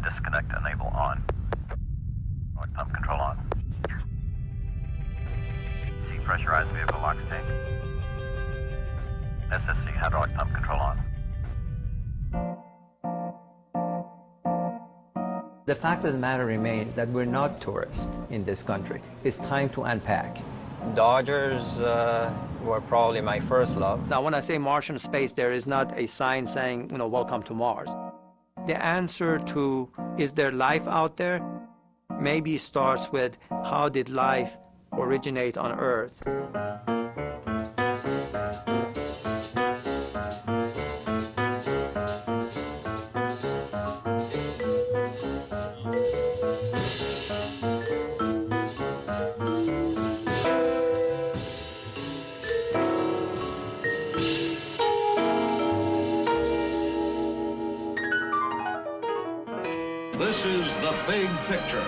disconnect, enable on. Hydraulic pump control on. Depressurized vehicle lock tank. SSC hydraulic pump control on. The fact of the matter remains that we're not tourists in this country. It's time to unpack. Dodgers were probably my first love. Now, when I say Martian space, there is not a sign saying, welcome to Mars. The answer to, is there life out there, maybe starts with, how did life originate on Earth? This is The Big Picture.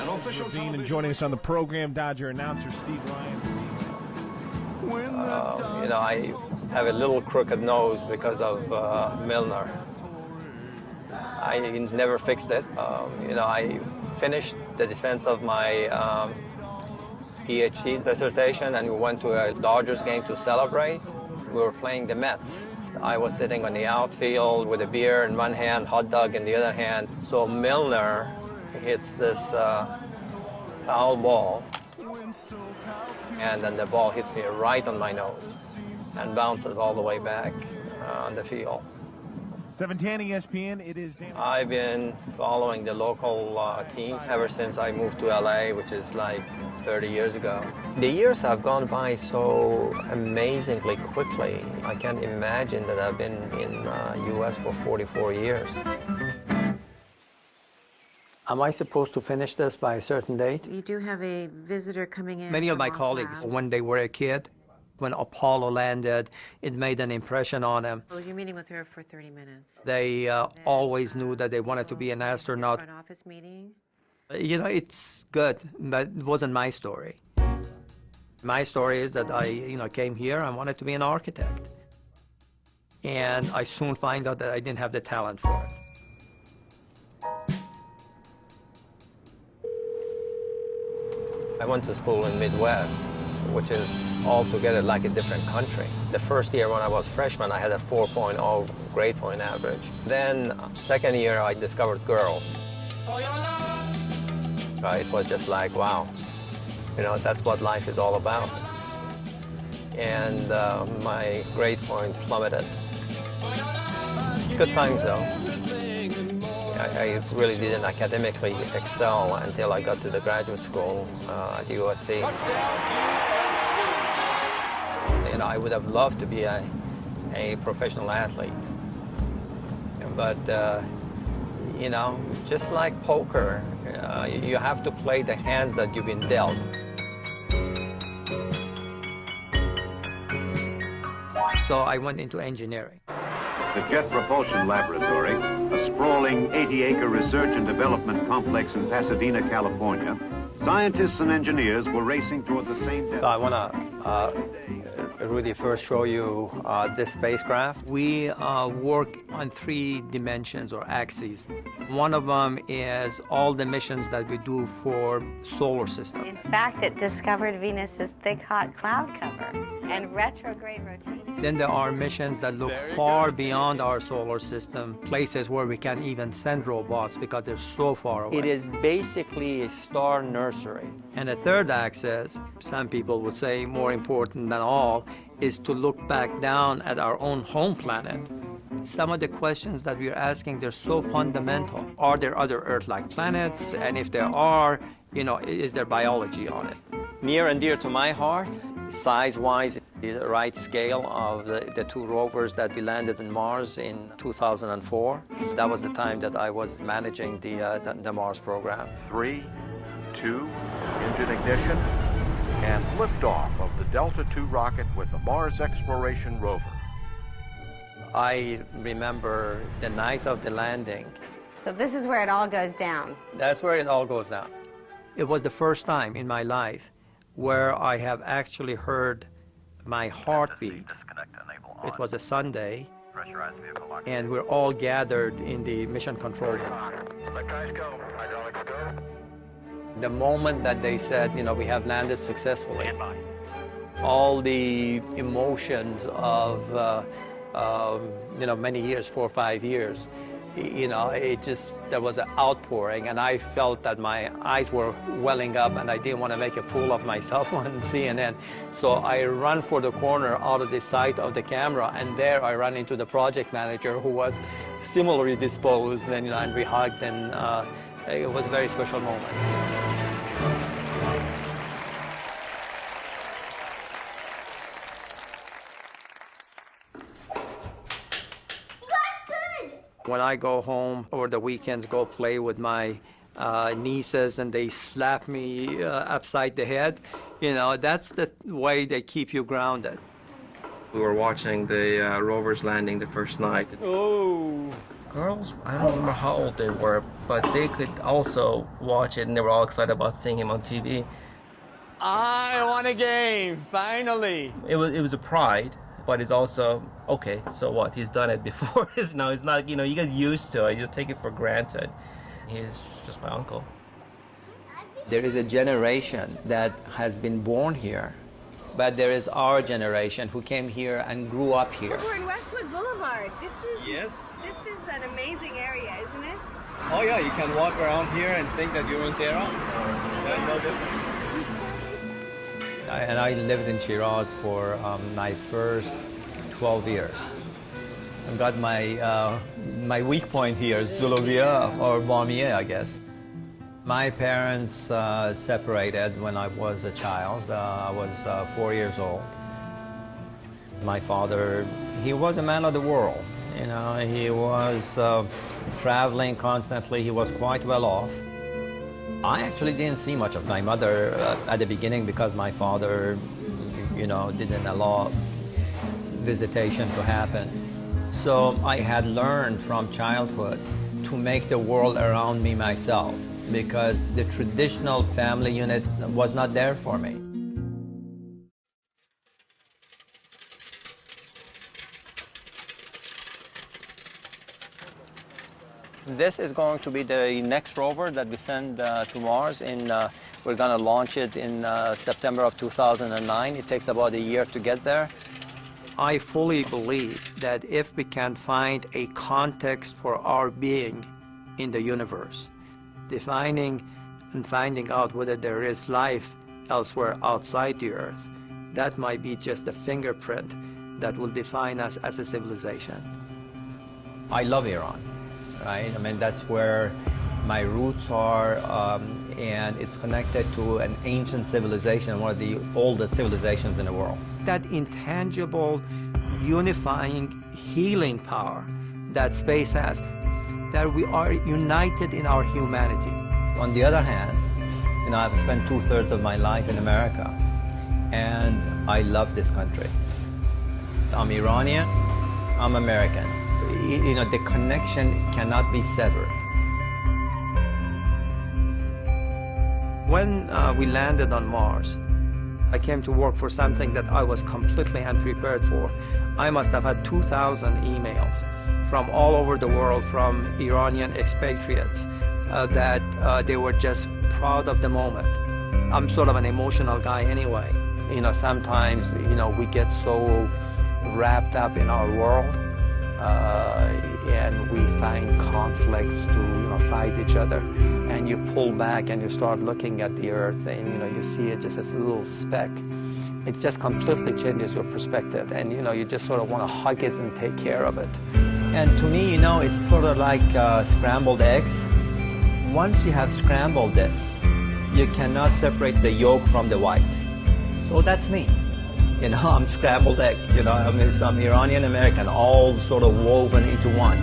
An official Dean, and joining us on the program, Dodger announcer Steve Ryan. I have a little crooked nose because of Milner. I never fixed it. I finished the defense of my PhD dissertation, and we went to a Dodgers game to celebrate. We were playing the Mets. I was sitting on the outfield with a beer in one hand, hot dog in the other hand. So Milner hits this foul ball, and then the ball hits me right on my nose and bounces all the way back on the field. 710 ESPN, it is Dan. I've been following the local teams ever since I moved to LA, which is like 30 years ago. The years have gone by so amazingly quickly. I can't imagine that I've been in US for 44 years. Am I supposed to finish this by a certain date? You do have a visitor coming in. Many of my from colleagues, off-lab. when they were a kid, when Apollo landed, it made an impression on them. Well, you're meeting with her for 30 minutes. They always knew that they wanted to be an astronaut. Front office meeting. It's good, but it wasn't my story. My story is that I came here and wanted to be an architect. And I soon find out that I didn't have the talent for it. I went to school in Midwest, which is altogether like a different country. The first year when I was freshman, I had a 4.0 grade point average. Then second year, I discovered girls. It was just like, wow, that's what life is all about. And my grade point plummeted. Good times though. I really didn't academically excel until I got to the graduate school at USC. I would have loved to be a professional athlete. But, just like poker, you have to play the hand that you've been dealt. So I went into engineering. The Jet Propulsion Laboratory, a sprawling 80-acre research and development complex in Pasadena, California, scientists and engineers were racing toward the same So I want to really first show you this spacecraft. We work on 3 dimensions or axes. One of them is all the missions that we do for solar system. In fact, it discovered Venus's thick, hot cloud cover and retrograde rotation. Then there are missions that look far beyond our solar system, places where we can't even send robots because they're so far away. It is basically a star nursery. And the third axis, some people would say more important than all, is to look back down at our own home planet. Some of the questions that we're asking, they're so fundamental. Are there other Earth-like planets? And if there are, is there biology on it? Near and dear to my heart, size-wise, the right scale of the 2 rovers that we landed on Mars in 2004. That was the time that I was managing the Mars program. 3, 2, engine ignition, and liftoff of the Delta II rocket with the Mars Exploration Rover. I remember the night of the landing. So this is where it all goes down. That's where it all goes down. It was the first time in my life where I have actually heard my heartbeat. It was a Sunday, and we're all gathered in the mission control room. The moment that they said, we have landed successfully, all the emotions of, many years, 4 or 5 years, there was an outpouring, and I felt that my eyes were welling up, and I didn't want to make a fool of myself on CNN. So I ran for the corner out of the sight of the camera, and there I ran into the project manager, who was similarly disposed, and we hugged, and it was a very special moment. When I go home over the weekends, go play with my nieces, and they slap me upside the head, that's the way they keep you grounded. We were watching the rovers landing the first night. Oh. Girls, I don't remember how old they were, but they could also watch it, and they were all excited about seeing him on TV. I won a game, finally. It was a pride. But it's also, okay, so what? He's done it before. It's not, you get used to it. You take it for granted. He's just my uncle. There is a generation that has been born here, but there is our generation who came here and grew up here. We're in Westwood Boulevard. This is an amazing area, isn't it? Oh yeah, you can walk around here and think that you're in Tehran. No difference. And I lived in Shiraz for my first 12 years. I got my weak point here, Zulubia or Bamiya, I guess. My parents separated when I was a child. I was 4 years old. My father, he was a man of the world. He was traveling constantly. He was quite well off. I actually didn't see much of my mother at the beginning because my father, didn't allow visitation to happen. So I had learned from childhood to make the world around me myself because the traditional family unit was not there for me. This is going to be the next rover that we send to Mars. We're going to launch it in September of 2009. It takes about a year to get there. I fully believe that if we can find a context for our being in the universe, defining and finding out whether there is life elsewhere outside the Earth, that might be just a fingerprint that will define us as a civilization. I love Iran. Right? That's where my roots are, and it's connected to an ancient civilization, one of the oldest civilizations in the world. That intangible, unifying, healing power that space has, that we are united in our humanity. On the other hand, I've spent 2/3 of my life in America, and I love this country. I'm Iranian, I'm American. The connection cannot be severed. When we landed on Mars, I came to work for something that I was completely unprepared for. I must have had 2,000 emails from all over the world from Iranian expatriates that they were just proud of the moment. I'm sort of an emotional guy anyway. Sometimes, we get so wrapped up in our world. And we find conflicts to fight each other, and you pull back and you start looking at the Earth, and you see it just as a little speck. It just completely changes your perspective, and you just sort of want to hug it and take care of it. And to me, it's sort of like scrambled eggs. Once you have scrambled it, you cannot separate the yolk from the white. So that's me. I'm scrambled egg, I'm Iranian American, all sort of woven into one.